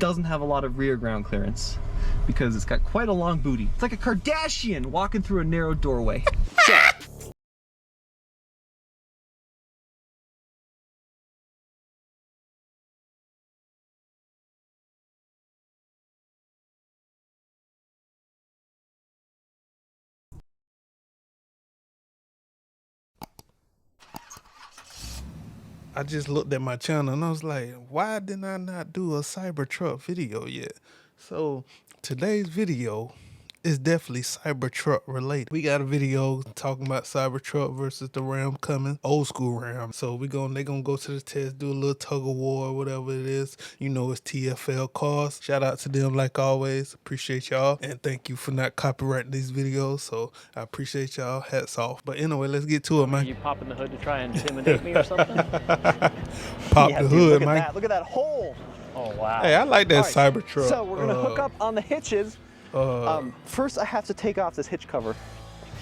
doesn't have a lot of rear ground clearance because it's got quite a long booty. It's like a Kardashian walking through a narrow doorway. Check. I just looked at my channel and I was like, why didn't I not do a Cybertruck video yet? So today's video is definitely Cybertruck related. We got a video talking about Cybertruck versus the Ram Cummins, old school Ram. So they gonna go to the test, do a little tug of war or whatever it is. You know, it's TFL cars. Shout out to them like always. Appreciate y'all. And thank you for not copyrighting these videos. So I appreciate y'all. Hats off. But anyway, let's get to it, man. You popping the hood to try and intimidate me or something? Pop Yeah, the dude, hood, look man. at that. Look at that hole. Oh, wow. Hey, I like that All right, Cybertruck. So we're gonna hook up on the hitches. First, I have to take off this hitch cover.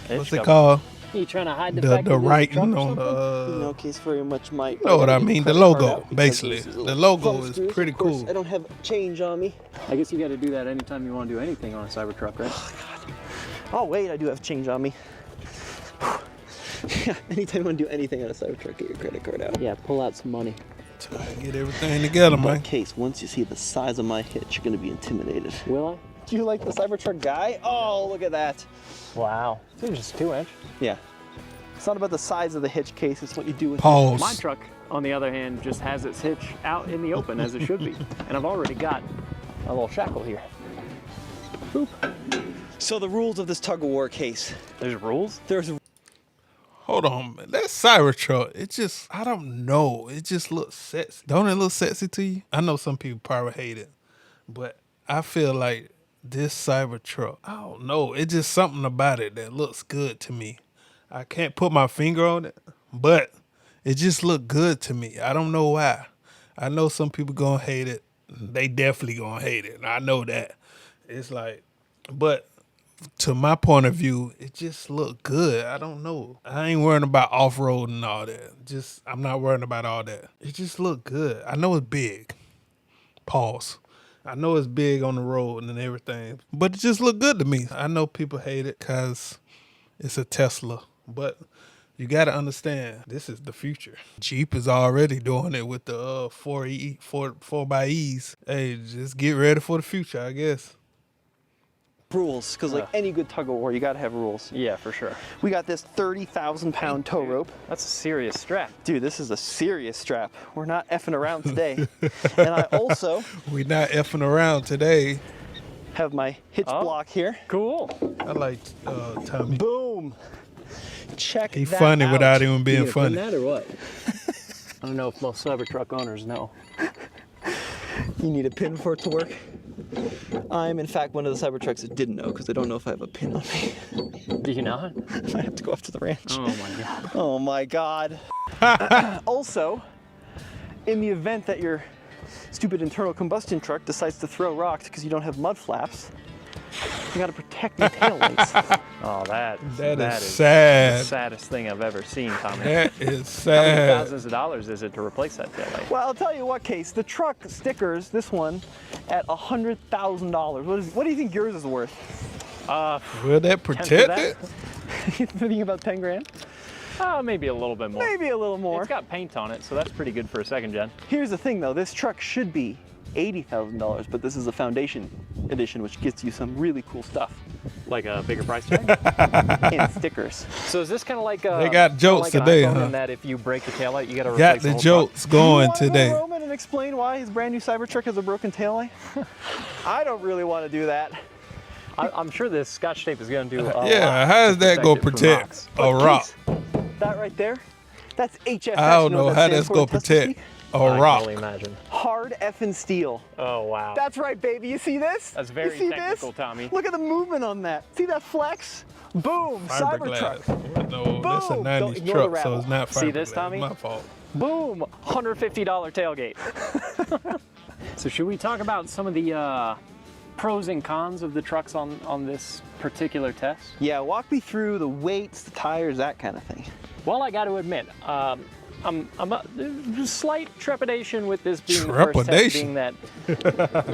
What's it called? You trying to hide the fact The that writing truck or on something? In no case very much might. you know what I mean? The logo, basically. The logo is pretty cool. I don't have change on me. I guess you got to do that anytime you want to do anything on a Cybertruck, right? Oh, God. Oh, wait, I do have change on me. Yeah, anytime you want to do anything on a Cybertruck, get your credit card out. Yeah, pull out some money. Try to get everything together, In man. that case, once you see the size of my hitch, you're going to be intimidated. Will I? Do you like the Cybertruck guy? Oh, look at that. Wow. It's just 2-inch. Yeah. It's not about the size of the hitch case, it's what you do with Pause. My truck, on the other hand, just has its hitch out in the open as it should be. And I've already got a little shackle here. Boop. So the rules of this tug-of-war case. There's rules? There's Hold on, man. That Cybertruck, it just, I don't know. It just looks sexy. Don't it look sexy to you? I know some people probably hate it, but I feel like this Cybertruck, I don't know. It's just something about it that looks good to me. I can't put my finger on it, but it just looked good to me. I don't know why. I know some people gonna hate it. They definitely gonna hate it. I know that. It's like, but to my point of view, it just looked good. I don't know. I ain't worrying about off-road and all that. I'm not worrying about all that. It just looked good. I know it's big. Pause. I know it's big on the road and everything, but it just looked good to me. I know people hate it because it's a Tesla, but you got to understand, this is the future. Jeep is already doing it with the 4xe. Hey, just get ready for the future, I guess. rules, because like any good tug-of-war, you gotta have rules. Yeah, for sure. We got this 30,000-pound tow rope. That's a serious strap. Dude, this is a serious strap. We're not effing around today. And I also... We not effing around today. Have my hitch block here. Cool. I like Tommy. Boom. Check He's that funny out. without even being funny. That or what? I don't know if most Cybertruck owners know. You need a pin for it to work? I'm, in fact, one of the Cybertrucks that didn't know because I don't know if I have a pin on me. Do you not? I have to go up to the ranch. Oh my god. Oh my god. Also, in the event that your stupid internal combustion truck decides to throw rocks because you don't have mud flaps, you gotta protect your taillights. Oh, that is is sad. the saddest thing I've ever seen, Tommy. That is How many sad. thousands of dollars is it to replace that taillight? Well, I'll tell you what, Case, the truck stickers, this one, at $100,000. What do you think yours is worth? Will that protect that? it? You thinking about 10 grand? Maybe a little bit more. Maybe a little more. It's got paint on it, so that's pretty good for a second gen. Here's the thing though, this truck should be $80,000, but this is a foundation edition, which gets you some really cool stuff. Like a bigger price tag? And stickers. So is this kind of like They got jokes like today, an iPhone huh? In that if you break the taillight, you got to replace Got the whole jokes You going wanna go to today. Roman and explain why his brand new Cybertruck has a broken taillight? I don't really want to do that. truck. I'm sure this Scotch tape is going to do a lot Yeah, how does to that go it from protect rocks. a rock? That right there, that's HFS. I don't You know what how that that's stands for gonna in Tesla protect speak? a I can rock. only imagine. Hard effing steel. Oh, wow. That's right, baby. You see this? That's very you see technical, this? Tommy. Look at the movement on that. See that flex? Boom, Fiberglass. Cybertruck. No, that's a Boom. Don't 90s ignore the truck, so rattle. it's not fiberglass. See this, Tommy? My fault. Boom. $150 tailgate. So should we talk about some of the pros and cons of the trucks on this particular test? Yeah, walk me through the weights, the tires, that kind of thing. Well, I got to admit, I'm a slight trepidation with this being the first test, being that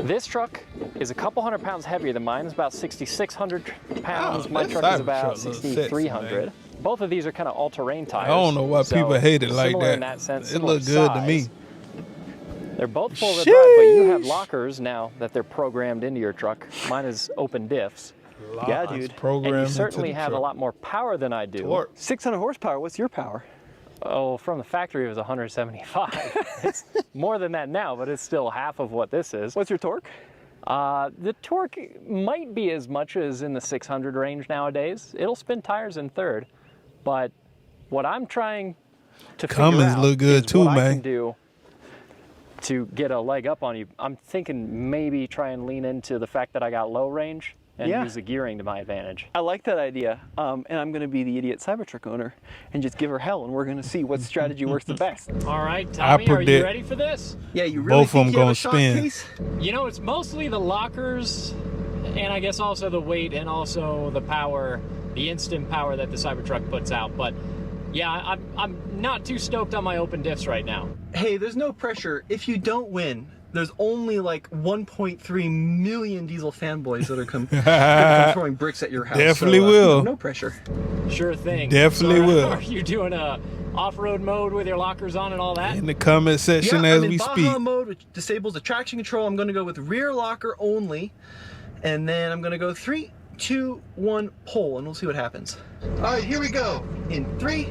this truck is a couple hundred pounds heavier than mine. It's about 6,600 pounds. My truck is about 6,300. Both of these are kind of all-terrain tires. I don't know why people hate it like that. In that sense, it looked good to me. They're both four-wheel drive, but you have lockers now that they're programmed into your truck. Mine is open diffs. Yeah, dude. And you certainly have a lot more power than I do. Torque. 600 horsepower. What's your power? Oh, from the factory it was 175. It's more than that now, but it's still half of what this is. What's your torque? The torque might be as much as in the 600 range nowadays. It'll spin tires in third, but what I'm trying to Cummins figure out look good is too, what man. I can do to get a leg up on you. I'm thinking maybe try and lean into the fact that I got low range and use the gearing to my advantage. I like that idea, and I'm going to be the idiot Cybertruck owner and just give her hell, and we're going to see what strategy works the best. All right, Tommy, are you ready for this? Yeah, you really both of them gonna spin. You know, it's mostly the lockers, and I guess also the weight, and also the power, the instant power that the Cybertruck puts out. But yeah, I'm not too stoked on my open diffs right now. Hey, there's no pressure. If you don't win, there's only like 1.3 million diesel fanboys that are come throwing bricks at your house. Definitely will. No pressure. Sure thing. Definitely will. Are you doing a off-road mode with your lockers on and all that? In the comment section Yeah, as I'm we in speak. Baja mode, which disables the traction control. I'm going to go with rear locker only, and then I'm going to go 3, 2, 1, pull, and we'll see what happens. All right, here we go. In 3,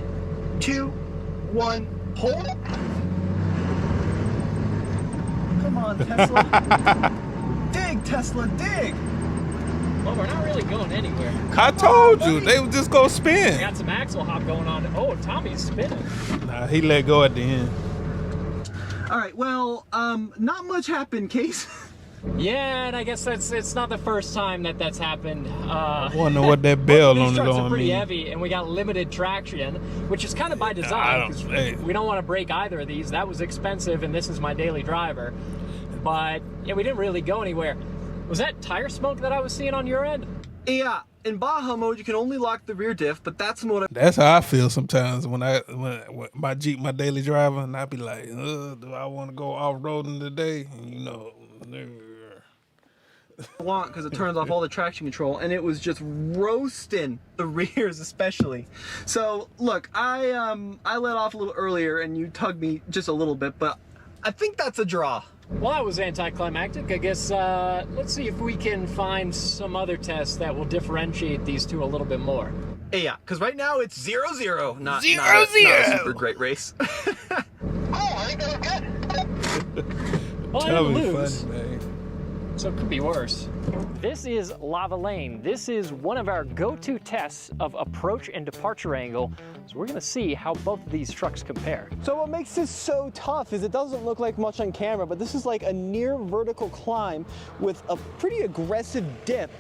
2, 1, pull. Come on, Tesla. Dig, Tesla, dig. Well, we're not really going anywhere. I told you, they was just gonna We spin. got some axle hop going on. Oh, Tommy's spinning. Nah, he let go at the end. All right, well, not much happened, Case. Yeah, and I guess it's not the first time that's happened. I wonder what that bell on These the trucks are door pretty mean. heavy, and we got limited traction, which is kind of by design, because we don't want to break either of these. That was expensive, and this is my daily driver. But yeah, we didn't really go anywhere. Was that tire smoke that I was seeing on your end? Yeah, in Baja mode, you can only lock the rear diff, but that's mode. That's how I feel sometimes when my Jeep, my daily driver, and I be like, do I want to go off-roading today? And you know, I want, because it turns off all the traction control, and it was just roasting the rears especially. So look, I let off a little earlier and you tugged me just a little bit, but I think that's a draw. Well, that was anticlimactic. I guess let's see if we can find some other tests that will differentiate these two a little bit more. Yeah, because right now it's 0-0, not Zero. a super great race. Oh, I think that was good. Well, I That'd didn't be lose, funny, man. so it could be worse. This is Lava Lane. This is one of our go-to tests of approach and departure angle. So we're gonna see how both of these trucks compare. So what makes this so tough is it doesn't look like much on camera, but this is like a near vertical climb with a pretty aggressive dip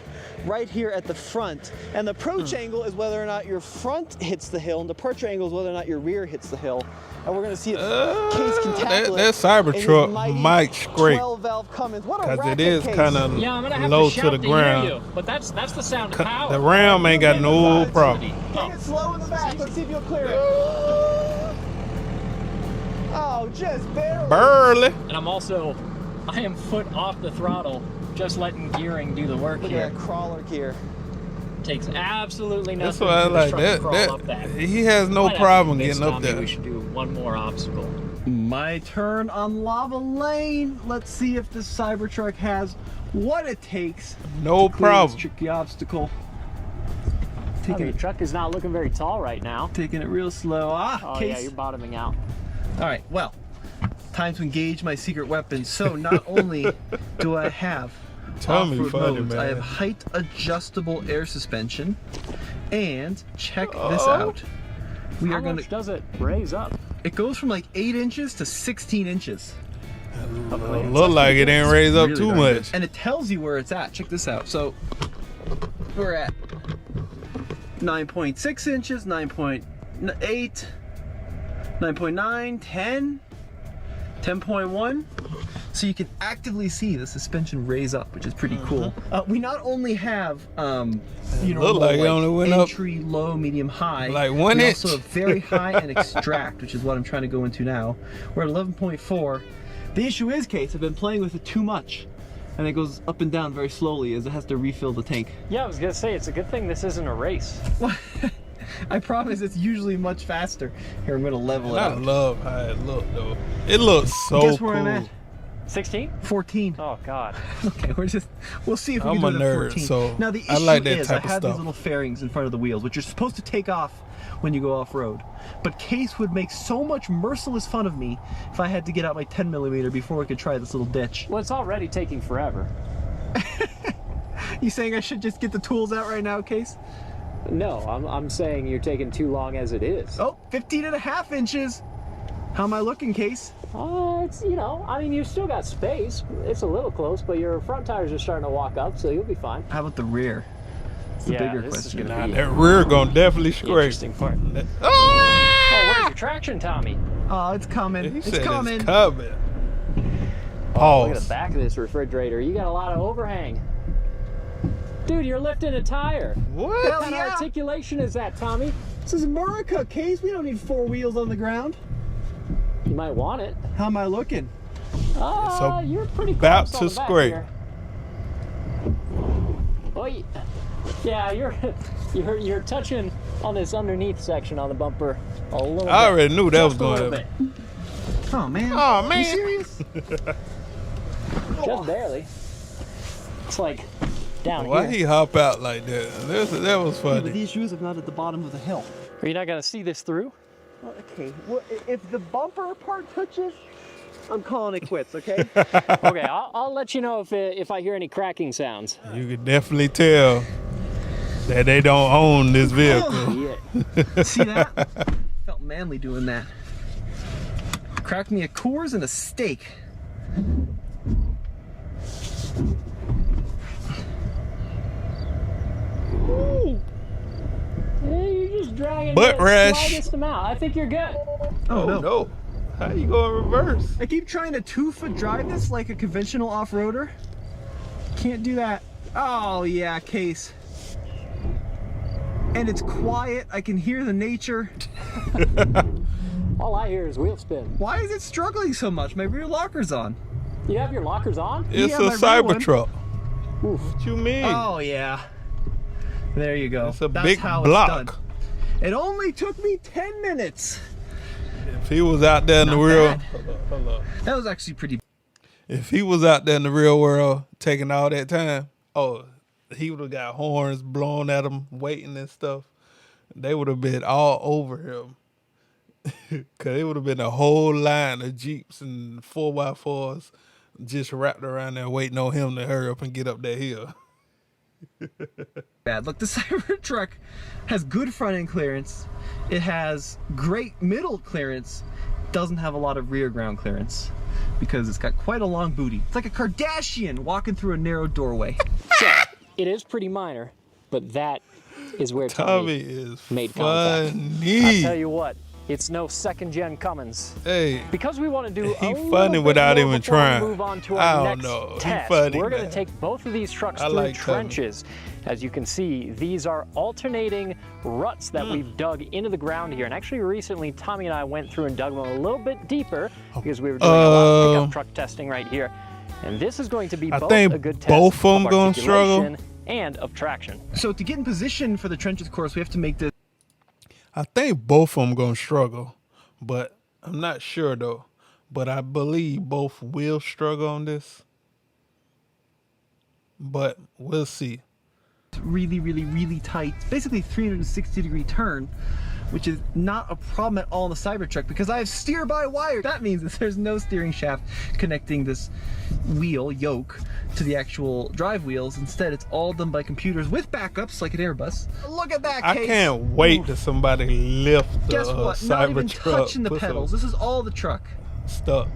right here at the front. And the approach angle is whether or not your front hits the hill, and departure angle is whether or not your rear hits the hill. And we're gonna see if Case can tackle that Cybertruck might scrape. 12-valve Cummins. What a Because racket, it is Case. kind of Yeah, I'm gonna have low to shout to the hear ground. you, but that's the sound of power. The Ram ain't got no problem. Take it slow in the back. Let's see if you'll clear it. Oh, just barely. Burley. And I am foot off the throttle, just letting gearing do the work Look here. at that crawler gear. Takes absolutely nothing. That's what I for this like. truck to crawl up that. He has no Might have to problem convince getting up Tommy there. We should do one more obstacle. My turn on Lava Lane. Let's see if this Cybertruck has what it takes No to clear problem. this tricky obstacle. The Taking it, truck is not looking very tall right now. taking it real slow. Oh Case. yeah, you're bottoming out. All right, well, time to engage my secret weapon. So not only do I have Tell me off-road funny, modes, I have man. height adjustable air suspension, and check this out. We How are going much to. does it raise up? It goes from like 8 inches to 16 inches. Look like it ain't raised up Really too darn good. much. And it tells you where it's at. Check this out. So we're at 9.6 inches, 9.8, 9.9, 10, 10.1. So you can actively see the suspension raise up, which is pretty cool. We not only have, you know, look like it only went entry, low, medium, high. like 1 we inch. also have very high and extract, which is what I'm trying to go into now. We're at 11.4. The issue is, Case, I've been playing with it too much. And it goes up and down very slowly as it has to refill the tank. Yeah, I was gonna say, it's a good thing this isn't a race. I promise it's usually much faster. Here, I'm gonna level it I out. love how it looked though. It looks so Guess where cool. I'm at? 16? 14. Oh, God. Okay, we'll see if we I'm can do a it at nerd, 14. so now the issue I like that is type I of have these stuff. little fairings in front of the wheels, which you're supposed to take off when you go off-road. But Case would make so much merciless fun of me if I had to get out my 10mm before we could try this little ditch. Well, it's already taking forever. You saying I should just get the tools out right now, Case? No, I'm saying you're taking too long as it is. Oh, 15.5 inches. How am I looking, Case? It's, you know, I mean, you've still got space. It's a little close, but your front tires are starting to walk up, so you'll be fine. How about the rear? It's the bigger this question. is gonna be That rear gonna definitely the scrape. interesting part. Oh! Oh, where's your traction, Tommy? Oh, it's coming. He It's said coming. it's coming. Look at Pause. the back of this refrigerator. You got a lot of overhang. Dude, you're lifting a tire. What? What kind of articulation is that, Tommy? This is America, Case. We don't need 4 wheels on the ground. You might want it. How am I looking? So You're pretty about close on to the back scrape. here. Oh, yeah, you're touching on this underneath section on the bumper a little bit. I already knew that was Just a going little to bit. Oh, man. Oh, You man. serious? Just barely. It's like down Why here. he hop out like that? That was Yeah, but funny. these shoes are not at the bottom of the hill. Are you not gonna see this through? Okay, well, if the bumper part touches, I'm calling it quits, okay? Okay, I'll let you know if I hear any cracking sounds. You could definitely tell that they don't own this vehicle. Yeah. See that? Felt manly doing that. Cracked me a Coors and a steak. You're just dragging Butt the rash. slightest amount. I think you're good. Oh, no. No. How you go in reverse? I keep trying to 2-foot drive this like a conventional off-roader. Can't do that. Oh, yeah, Case. And it's quiet. I can hear the nature. All I hear is wheel spin. Why is it struggling so much? My rear locker's on. You have your lockers on? It's Yeah, a my rear one. Cybertruck. What you mean? Oh, yeah. There you go. It's a That's big how block. it's done. It only took me 10 minutes. If he was out there in the Not real, bad. hold up. That was actually pretty. If he was out there in the real world taking all that time, oh, he would have got horns blown at him, waiting and stuff. They would have been all over him. Cause it would have been a whole line of Jeeps and 4x4s just wrapped around there waiting on him to hurry up and get up that hill. Bad. Look, the Cybertruck has good front end clearance. It has great middle clearance. Doesn't have a lot of rear ground clearance because it's got quite a long booty. It's like a Kardashian walking through a narrow doorway. So, it is pretty minor, but that is where Tommy Tommy is made contact. funny. I tell you what, it's no second-gen Cummins. Hey, Because we want to do He a funny little bit without more even before we trying. move on to I our don't next know. He test. funny, We're going to man. take both of these trucks I through like Tommy. trenches. As you can see, these are alternating ruts that we've dug into the ground here. And actually recently, Tommy and I went through and dug them a little bit deeper because we were doing a lot of pickup truck testing right here. And this is going to be I both think a good test both of 'em of gonna struggle. articulation and of traction. So to get in position for the trenches course, we have to make this. I think both of them gonna struggle, but I'm not sure though. But I believe both will struggle on this. But we'll see. Really, really, really tight. It's basically 360-degree turn, which is not a problem at all in the Cybertruck because I have steer-by-wire. That means that there's no steering shaft connecting this wheel yoke to the actual drive wheels. Instead, it's all done by computers with backups like an Airbus. Look at that, I Case. can't wait to somebody lift the Guess what? Not even Cybertruck. touching the Put some pedals. This is all the truck. Stuck.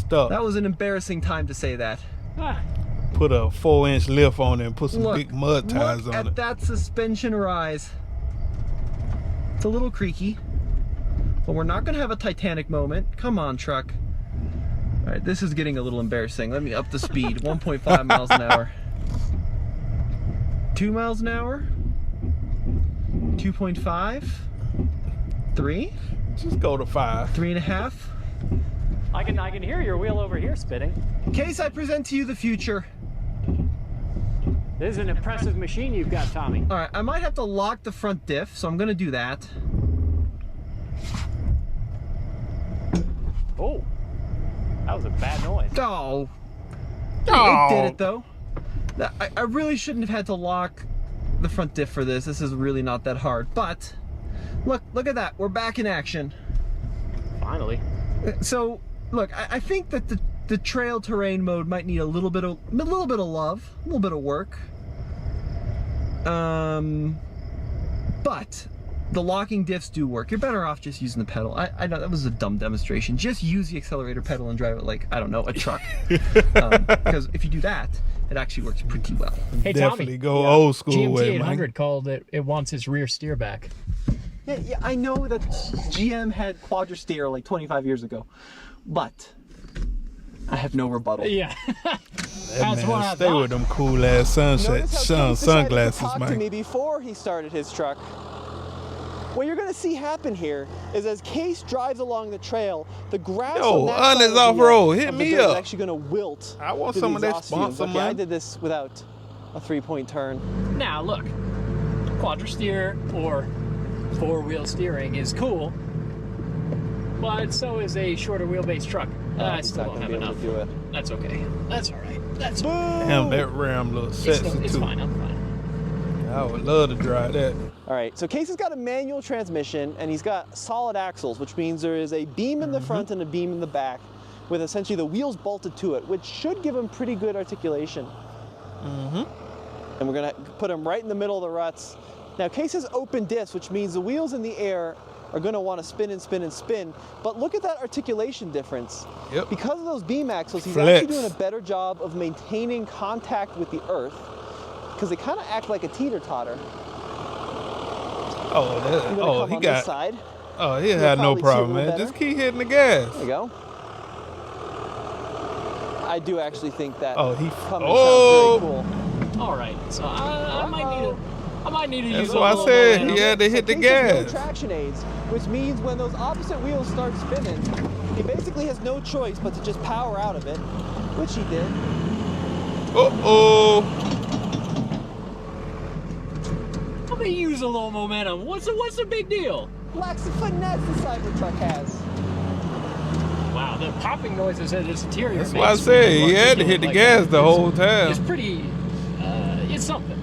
That was an embarrassing time to say that. Put a 4-inch lift on it and put some Look, big mud tires look on at it. that suspension rise. It's a little creaky, but we're not gonna have a Titanic moment. Come on, truck. All right, this is getting a little embarrassing. Let me up the speed. 1.5 miles an hour. 2 miles an hour. 2.5. 3. Just go to 5. 3.5. I can hear your wheel over here spinning. Case, I present to you the future. This is an impressive machine you've got, Tommy. All right, I might have to lock the front diff, so I'm gonna do that. Oh, that was a bad noise. Oh. Oh. It did it though. I really shouldn't have had to lock the front diff for this. This is really not that hard, but look at that. We're back in action. Finally. So, look, I think that the trail terrain mode might need a little bit of love, a little bit of work. But the locking diffs do work. You're better off just using the pedal. I know that was a dumb demonstration. Just use the accelerator pedal and drive it like, I don't know, a truck. Because if you do that, it actually works pretty well. Hey, Definitely Tommy. go old school GMT way, 800 man. called it wants its rear steer back. Yeah, I know that GM had quadra steer like 25 years ago, but I have no rebuttal. Yeah. That man, stay with them cool ass sunglasses, talk to man. me before he started his truck. What you're gonna see happen here is as Case drives along the trail, the grass on that on side his of the, off-road, hit of the me dirt is up. actually gonna wilt. I want to some the of that exhaust fumes. sponsor, Okay, I man. did this without a 3-point turn. Now look, quadra steer or 4-wheel steering is cool, but so is a shorter wheelbase truck. I still don't have enough. Do it. That's okay. That's all right. That's Damn, that Ram looks sexy it's too. fine. I'm fine. I would love to drive that. All right, so Case has got a manual transmission and he's got solid axles, which means there is a beam in the front and a beam in the back with essentially the wheels bolted to it, which should give him pretty good articulation. And we're gonna put him right in the middle of the ruts. Now Case has open diffs, which means the wheels in the air are gonna wanna spin and spin and spin, but look at that articulation difference. Yep. Because of those beam axles, he's Flex. actually doing a better job of maintaining contact with the earth because they kind of act like a teeter-totter. Oh, that, I'm gonna oh, come he on got. this side. Oh, he had no probably see a problem, little man. better. Just keep hitting the gas. There you go. I do actually think that Oh, he. Cummins Oh, sounds very cool. All right. So I might need to that's use what I a little said. momentum. He had to hit the Case has no gas. traction aids, which means when those opposite wheels start spinning, he basically has no choice but to just power out of it, which he did. Uh-oh. Let me use a little momentum. What's the big deal? Lacks the finesse the Cybertruck has. Wow, the popping noises at its interior. That's why I said he had to hit the gas the whole time. It's pretty. It's something.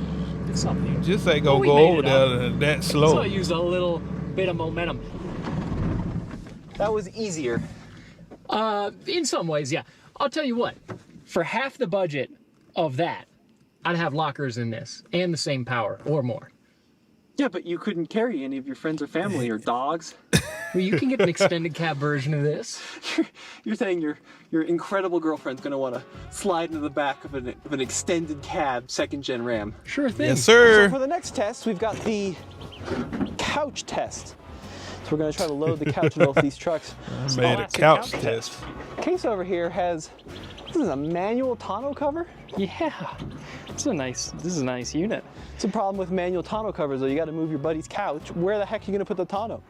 It's something. Just ain't But gonna we go made over it up. there that So I slow. used a little bit of momentum. That was easier. In some ways, yeah. I'll tell you what. For half the budget of that, I'd have lockers in this and the same power or more. Yeah, but you couldn't carry any of your friends or family or dogs. Well, you can get an extended cab version of this. You're saying your incredible girlfriend's gonna want to slide into the back of an extended cab second-gen Ram. Sure thing. Yes, So sir. for the next test, we've got the couch test. So we're gonna try to load the couch in both these trucks. I made a Classic couch couch test. Case over here has, this is a manual tonneau cover. Yeah. This is a nice unit. It's a problem with manual tonneau covers though. You gotta move your buddy's couch. Where the heck are you gonna put the tonneau?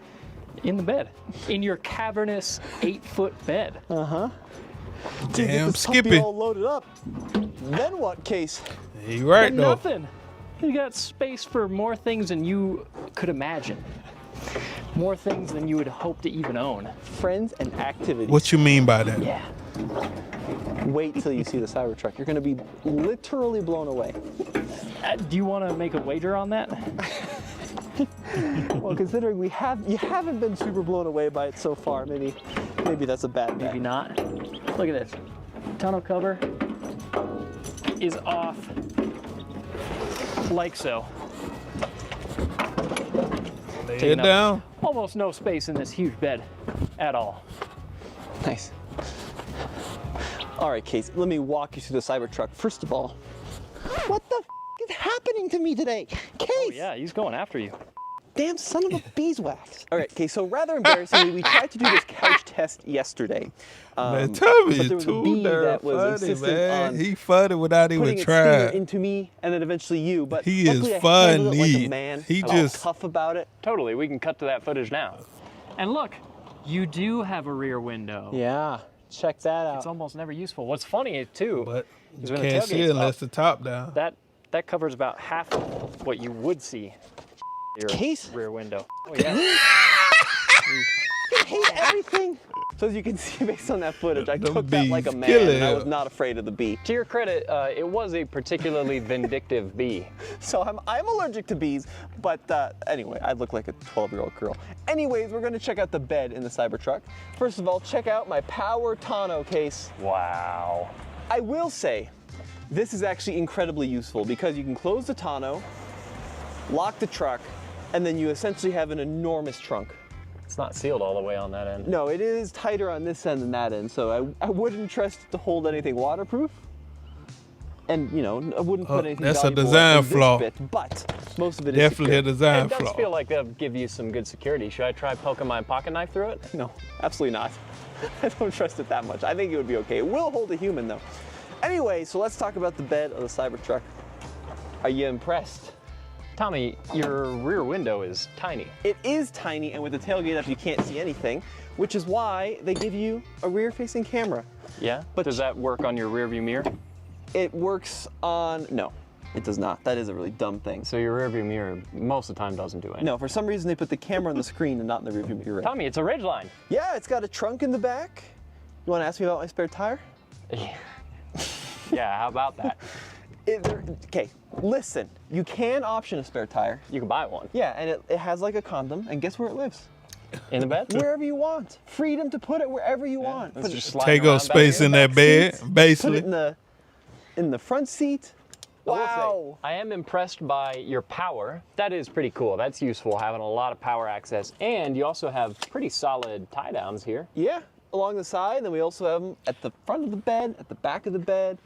In the bed. In your cavernous 8-foot bed. To get Damn, this puppy Skippy. all loaded up. Then what, Case? You right And though. nothing. You got space for more things than you could imagine. More things than you would hope to even own. Friends and activities. What you mean by that? Yeah. Wait till you see the Cybertruck. You're gonna be literally blown away. Do you want to make a wager on that? Well, considering you haven't been super blown away by it so far, maybe that's a bad bet. Maybe not. Look at this. Tonneau cover is off like so. Lay Taking it up down. Almost no space in this huge bed at all. Nice. All right, Case, let me walk you through the Cybertruck. First of all, what the is happening to me today? Case! Oh yeah, he's going after you. damn son of a beeswax. All right, okay, so rather embarrassingly, we tried to do this couch test yesterday. Man, Tommy but there was a bee that was insistent on he funny without even putting its trying. finger into me and then eventually you. But He luckily is I handled it like funny. a man. He I was just- tough about it. Totally, we can cut to that footage now. And look, you do have a rear window. Yeah, check that out. It's almost never useful. What's funny too, But is you when the can't see tailgate's it unless up, the top down. that covers about half of what you would see your Case? rear window. Oh yeah. I hate everything. So as you can see based on that footage, I The took that like a bees man kill and I him. was not afraid of the bee. To your credit, it was a particularly vindictive bee. So I'm allergic to bees, but anyway, I look like a 12-year-old girl. Anyways, we're gonna check out the bed in the Cybertruck. First of all, check out my power tonneau case. Wow. I will say, this is actually incredibly useful because you can close the tonneau, lock the truck, and then you essentially have an enormous trunk. It's not sealed all the way on that end. No, it is tighter on this end than that end, so I wouldn't trust it to hold anything waterproof. And, you know, I wouldn't put anything that's a valuable design in this flaw. bit, but most of it is Definitely a secure. design It does flaw. feel like they'll give you some good security. Should I try poking my pocket knife through it? No, absolutely not. I don't trust it that much. I think it would be okay. It will hold a human, though. Anyway, so let's talk about the bed of the Cybertruck. Are you impressed? Tommy, your rear window is tiny. It is tiny, and with the tailgate up, you can't see anything, which is why they give you a rear-facing camera. Yeah? But Does that work on your rear view mirror? It works on, no, it does not. That is a really dumb thing. So your rear view mirror most of the time doesn't do anything. No, for some reason they put the camera on the screen and not in the rear view mirror. Tommy, it's a Ridgeline. Yeah, it's got a trunk in the back. You want to ask me about my spare tire? Yeah, how about that? Okay, listen, you can option a spare tire. You can buy one. Yeah, and it has like a condom, and guess where it lives? In the bed? Wherever you want. Freedom to put it wherever you want. It's Put just it, sliding Take around up back space here. in that bed, seat, put basically. it in the front seat. I will say, Wow. I am impressed by your power. That is pretty cool. That's useful, having a lot of power access. And you also have pretty solid tie downs here. Yeah, along the side, and then we also have them at the front of the bed, at the back of the bed.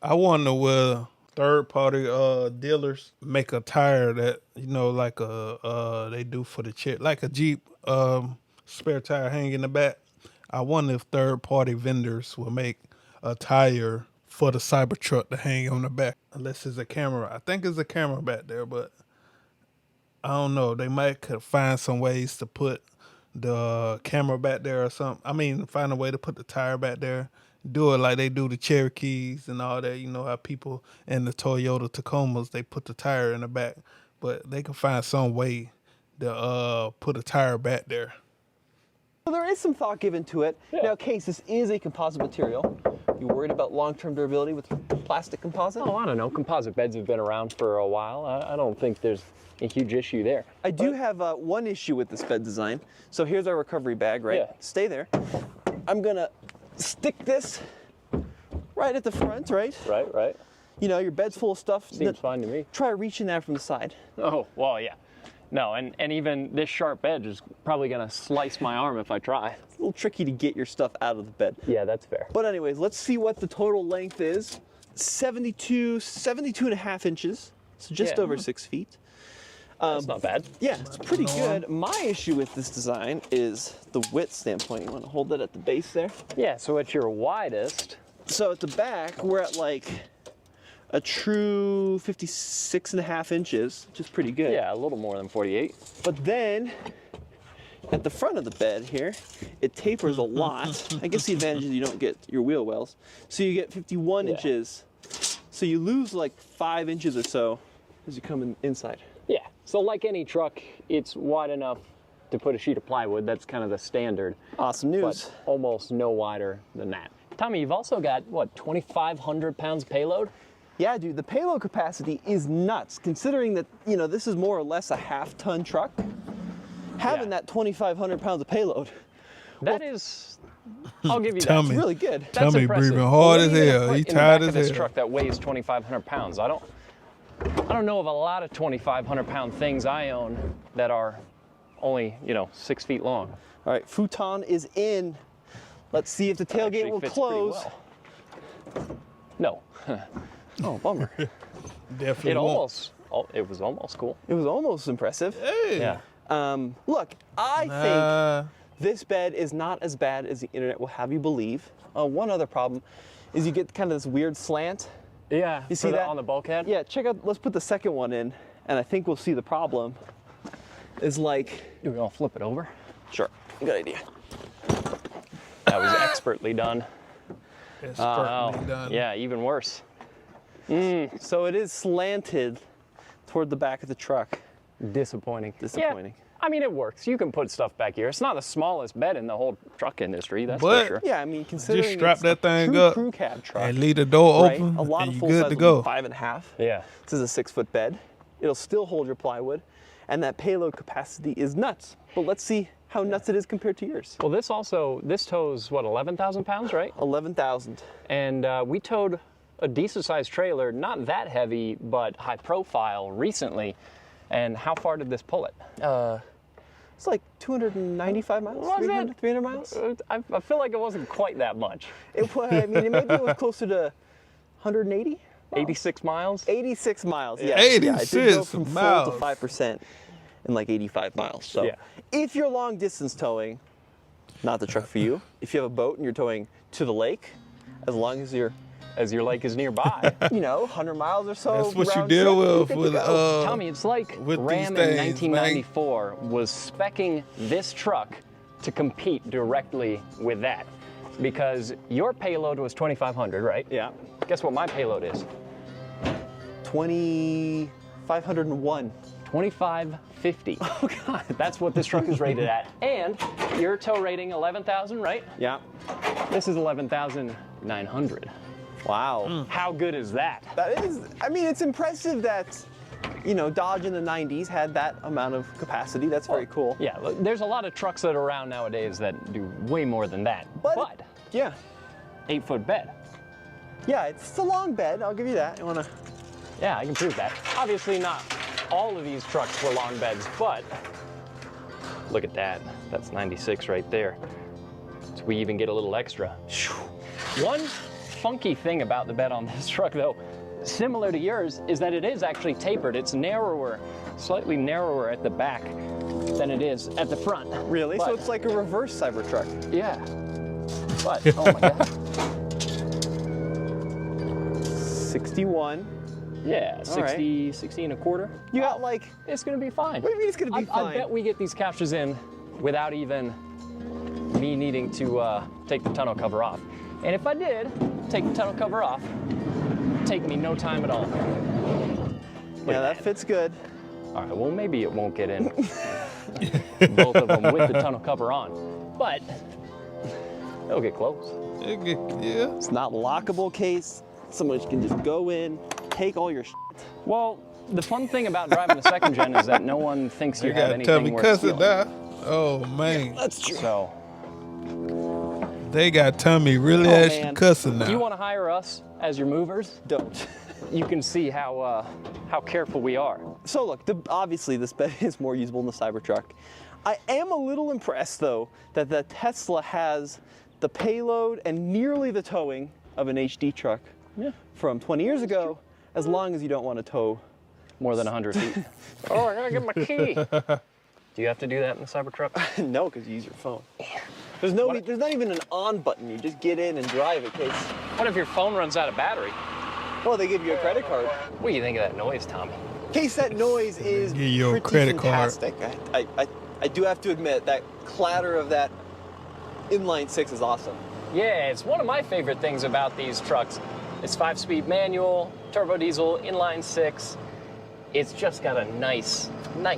I wonder whether third-party dealers make a tire that, you know, like they do for the chair, like a Jeep spare tire hanging in the back. I wonder if third-party vendors will make a tire for the Cybertruck to hang on the back, unless it's a camera. I think it's a camera back there, but I don't know. They might could find some ways to put the camera back there or something. I mean, find a way to put the tire back there. Do it like they do the Cherokees and all that. You know how people in the Toyota Tacomas, they put the tire in the back. But they can find some way to put a tire back there. So there is some thought given to it. Yeah. Now, Case, this is a composite material. You worried about long-term durability with plastic composite? Oh, I don't know. Composite beds have been around for a while. I don't think there's a huge issue there. I do have one issue with this bed design. So here's our recovery bag, right? Yeah. Stay there. I'm gonna stick this right at the front, right? Right. You know, your bed's full of stuff. Seems fine to me. Try reaching out from the side. Oh, well, yeah. No, and even this sharp edge is probably gonna slice my arm if I try. It's a little tricky to get your stuff out of the bed. Yeah, that's fair. But anyways, let's see what the total length is. 72 and a half inches. So just Yeah. over 6 feet. That's not bad. Yeah, it's pretty good. My issue with this design is the width standpoint. You want to hold it at the base there? Yeah, so at your widest, So at the back, we're at like a true 56 and a half inches, which is pretty good. yeah, a little more than 48. But then at the front of the bed here, it tapers a lot. I guess the advantage is you don't get your wheel wells. So you get 51 Yeah. inches. So you lose like 5 inches or so as you come inside. Yeah, so like any truck, it's wide enough to put a sheet of plywood. That's kind of the standard, Awesome news. but almost no wider than that. Tommy, you've also got, what, 2,500 pounds payload? Yeah, dude, the payload capacity is nuts, considering that, you know, this is more or less a half-ton truck. Having Yeah. that 2,500 pounds of payload, That is, I'll give you that. Tommy, really good. That's Tommy impressive. breathing hard What as are you gonna hell. put He in the tired back of as this hell. truck that weighs 2,500 pounds. I don't know of a lot of 2,500 pound things I own that are only, 6 feet long. All right, futon is in. Let's see if the tailgate Actually will fits pretty close. well. No, Oh, bummer. Definitely it won't. almost Oh, it was almost cool. It was almost impressive. Hey. Yeah. Look, I think this bed is not as bad as the internet will have you believe. One other problem is you get kind of this weird slant. Yeah. You see that on the bulkhead? Yeah, check out, let's put the second one in, and I think we'll see the problem. Is like... Do we all flip it over? Sure, good idea. That was expertly done. Expertly done. Yeah, even worse. So it is slanted toward the back of the truck. Disappointing. Disappointing. Yeah, I mean, it works. You can put stuff back here. It's not the smallest bed in the whole truck industry, that's But- for sure. Yeah, I mean, considering Just strap it's that a thing true up crew cab truck, and leave the door right? open, A lot and of you full good size to will go. be 5.5. Yeah. This is a 6-foot bed. It'll still hold your plywood, and that payload capacity is nuts. But let's see how nuts it is compared to yours. Well, this tows, what, 11,000 pounds, right? 11,000. And we towed a decent sized trailer, not that heavy, but high profile recently. And how far did this pull it? It's like 295 miles. Was 300, it? 300 miles. I feel like it wasn't quite that much. It was. I mean, maybe it was closer to 180. 86 miles? 86 miles. Yeah. 86 Yeah, it did go from miles. full to 5% in like 85 miles. So, Yeah. if you're long distance towing, not the truck for you. If you have a boat and you're towing to the lake, as long as you're, As your lake is nearby. 100 miles or so. That's what you round deal trip, you're with good to with go. Tommy, it's like with Ram these in things, man. 1994 was speccing this truck to compete directly with that. Because your payload was 2,500, right? Yeah. Guess what my payload is? 2,501. 2,550. Oh God. That's what this truck is rated at. And your tow rating 11,000, right? Yeah. This is 11,900. Wow. How good is that? That is, I mean, it's impressive that, Dodge in the 90s had that amount of capacity. That's very cool. Yeah, look, there's a lot of trucks that are around nowadays that do way more than that. But Yeah. 8-foot bed. Yeah, it's a long bed. I'll give you that. You wanna? Yeah, I can prove that. Obviously not all of these trucks were long beds, but look at that. That's 96 right there. So we even get a little extra. One funky thing about the bed on this truck though, similar to yours, is that it is actually tapered. It's narrower, slightly narrower at the back than it is at the front. Really? But- So it's like a reverse Cybertruck. Yeah. But, oh my God. 61. Yeah, 60, right. 60 and a quarter. You got like, It's gonna be fine. what do you mean it's gonna be fine? I bet we get these captures in without even me needing to take the tonneau cover off. And if I did take the tonneau cover off, it'd take me no time at all. Yeah, that fits good. All right, well, maybe it won't get in both of them with the tonneau cover on, but it'll get close. Yeah. It's not lockable case. Somebody can just go in, take all your Well, the fun thing about driving a second gen is that no one thinks you You have gotta tell me anything worth cussing stealing. now. Oh man. That's true. So, They got Tommy really Oh, actually man. cussing now. if you want to hire us as your movers, Don't. you can see how careful we are. So look, obviously this bed is more usable than the Cybertruck. I am a little impressed though that the Tesla has the payload and nearly the towing of an HD truck from 20 years ago, as long as you don't want to tow. More than 100 feet. Oh, I gotta get my key. Do you have to do that in the Cybertruck? No, because you use your phone. There's not even an on button. You just get in and drive in case. What if your phone runs out of battery? Well, they give you a credit card. What do you think of that noise, Tommy? In case that noise is Give you a pretty credit card. fantastic. I do have to admit that clatter of that inline six is awesome. Yeah, it's one of my favorite things about these trucks. It's 5-speed manual, turbo diesel, inline 6. It's just got a nice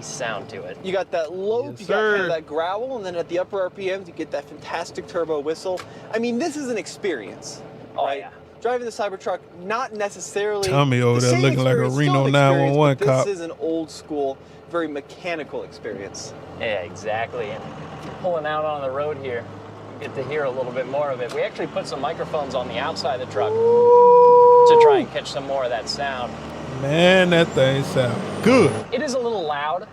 sound to it. You got that lope, Yes, you got kind sir. of that growl, and then at the upper RPMs, you get that fantastic turbo whistle. I mean, this is an experience, Oh, right? yeah. Driving the Cybertruck, not necessarily Tommy over the there same looking like a experience, still Reno an experience, 911 but cop. This is an old school, very mechanical experience. Yeah, exactly. And pulling out on the road here, you get to hear a little bit more of it. We actually put some microphones on the outside of the truck to try and catch some more of that sound. Man, that thing sound good. It is a little loud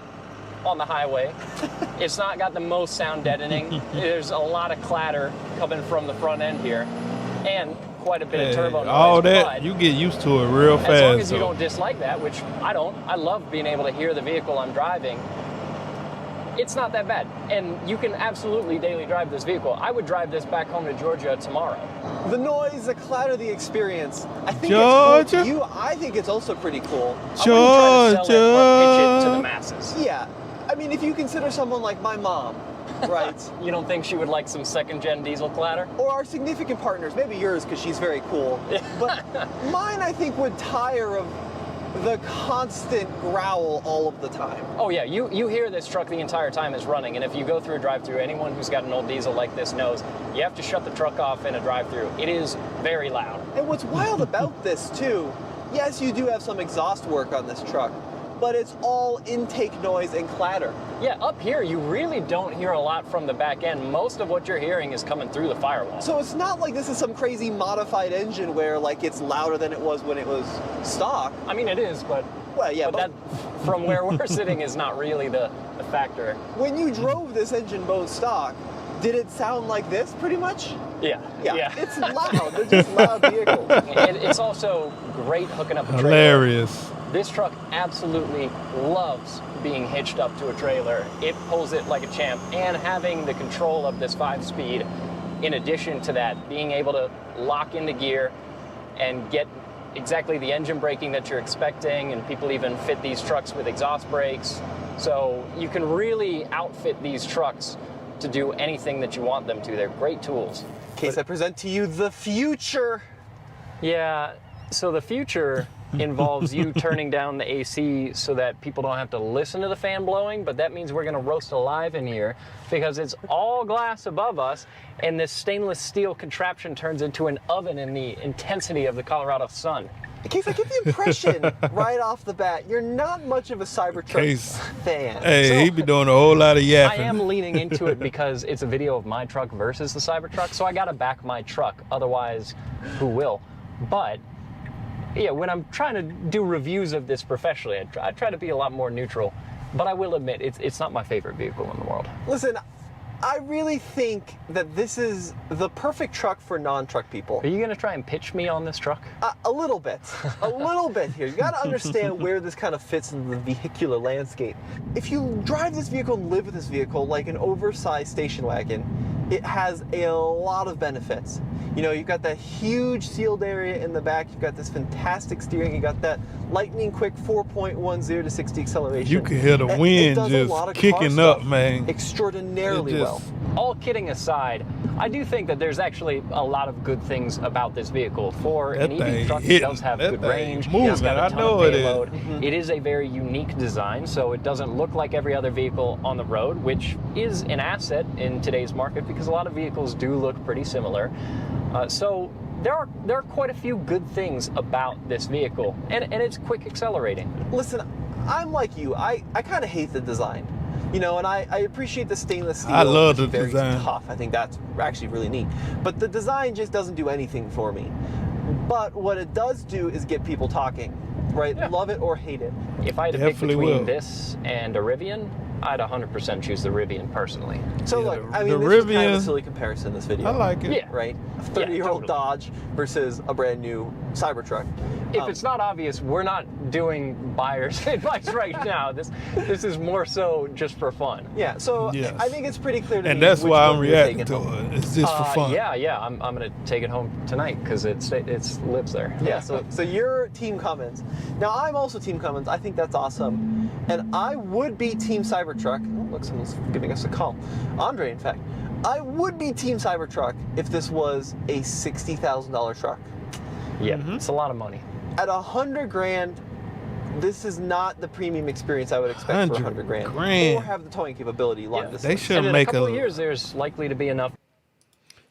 on the highway. It's not got the most sound deadening. There's a lot of clatter coming from the front end here. And quite a bit of turbo noise. All that, but you get used to it real fast. as long as you don't dislike that, which I don't. I love being able to hear the vehicle I'm driving. It's not that bad. And you can absolutely daily drive this vehicle. I would drive this back home to Georgia tomorrow. The noise, the clatter, the experience. I think Georgia? it's cool. I think it's also pretty cool. I wouldn't try to sell it or pitch it to the masses. Yeah. I mean, if you consider someone like my mom, right? You don't think she would like some second-gen diesel clatter? Or our significant partners, maybe yours because she's very cool. But mine, I think, would tire of the constant growl all of the time. Oh yeah, you hear this truck the entire time it's running, and if you go through a drive-through, anyone who's got an old diesel like this knows you have to shut the truck off in a drive-through. It is very loud. And what's wild about this too, yes, you do have some exhaust work on this truck, but it's all intake noise and clatter. Yeah, up here you really don't hear a lot from the back end. Most of what you're hearing is coming through the firewall. So it's not like this is some crazy modified engine where like it's louder than it was when it was stock. I mean, it is, but well, yeah, but that from where we're sitting is not really the factor. When you drove this engine bone stock, did it sound like this pretty much? Yeah. It's loud. They're just loud vehicles. It's also great hooking up a trailer. Hilarious. This truck absolutely loves being hitched up to a trailer. It pulls it like a champ, and having the control of this 5-speed, in addition to that, being able to lock into gear and get exactly the engine braking that you're expecting, and people even fit these trucks with exhaust brakes. So you can really outfit these trucks to do anything that you want them to. They're great tools. Case, I present to you the future. Yeah, so the future involves you turning down the AC so that people don't have to listen to the fan blowing, but that means we're gonna roast alive in here because it's all glass above us, and this stainless steel contraption turns into an oven in the intensity of the Colorado sun. Case, I get the impression right off the bat, you're not much of a Cybertruck fan. Hey, So, he be doing a whole lot of I yapping. am leaning into it because it's a video of my truck versus the Cybertruck, so I gotta back my truck, otherwise who will? But yeah, when I'm trying to do reviews of this professionally, I try to be a lot more neutral, but I will admit it's not my favorite vehicle in the world. Listen, I really think that this is the perfect truck for non-truck people. Are you gonna try and pitch me on this truck? A little bit. A little bit here. You gotta understand where this kind of fits in the vehicular landscape. If you drive this vehicle and live with this vehicle like an oversized station wagon, it has a lot of benefits. You know, you've got that huge sealed area in the back, you've got this fantastic steering, you got that lightning quick 4.10 to 60 acceleration. You can hear the wind just kicking up, man. Extraordinarily well. All kidding aside, I do think that there's actually a lot of good things about this vehicle. For an EV truck, it does have good range. It's got a ton of payload. It is a very unique design, so it doesn't look like every other vehicle on the road, which is an asset in today's market because a lot of vehicles do look pretty similar. So there are quite a few good things about this vehicle, and it's quick accelerating. Listen, I'm like you. I kind of hate the design. You know, and I appreciate the stainless steel. I love the very design. Tough. I think that's actually really neat. But the design just doesn't do anything for me. But what it does do is get people talking, right? Yeah. Love it or hate it. If I had to pick between this and a Rivian, I'd 100% choose the Rivian personally. So look, I mean, this is kind of a silly comparison in this video. I like it. Yeah. Right? A 30-year-old Dodge versus a brand new Cybertruck. If it's not obvious, we're not doing buyer's advice right now. This is more so just for fun. Yeah, so Yes. I think it's pretty clear to me. And that's which why one I'm you're reacting taking to home. it. It's just for fun. Yeah, I'm gonna take it home tonight because it lives there. Yeah, so you're Team Cummins. Now I'm also Team Cummins. I think that's awesome. And I would be Team Cybertruck. Oh, look, someone's giving us a call. Andre, in fact. I would be Team Cybertruck if this was a $60,000 truck. Yeah, it's a lot of money. At $100,000, this is not the premium experience I would expect for $100,000. Or have the towing capability long distance. They should And in make a couple of years, there's likely to be enough.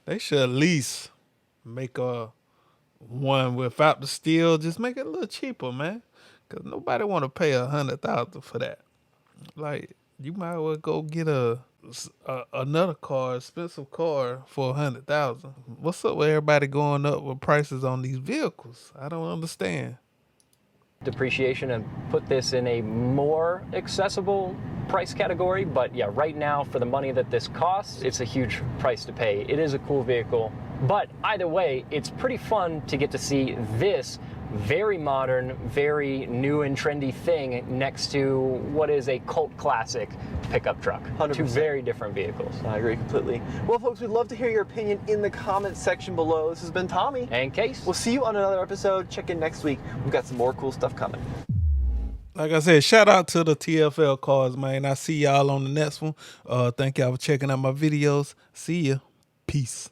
They should at least make a one without the steel. Just make it a little cheaper, man. Cause nobody want to pay $100,000 for that. Like, you might as well go get another car, expensive car for $100,000. What's up with everybody going up with prices on these vehicles? I don't understand. Depreciation and put this in a more accessible price category, but yeah, right now for the money that this costs, it's a huge price to pay. It is a cool vehicle. But either way, it's pretty fun to get to see this very modern, very new and trendy thing next to what is a cult classic pickup truck. 100%. Two very different vehicles. I agree completely. Well, folks, we'd love to hear your opinion in the comments section below. This has been Tommy. And Case. We'll see you on another episode. Check in next week. We've got some more cool stuff coming. Like I said, shout out to the TFL cars, man. I see y'all on the next one. Thank y'all for checking out my videos. See ya. Peace.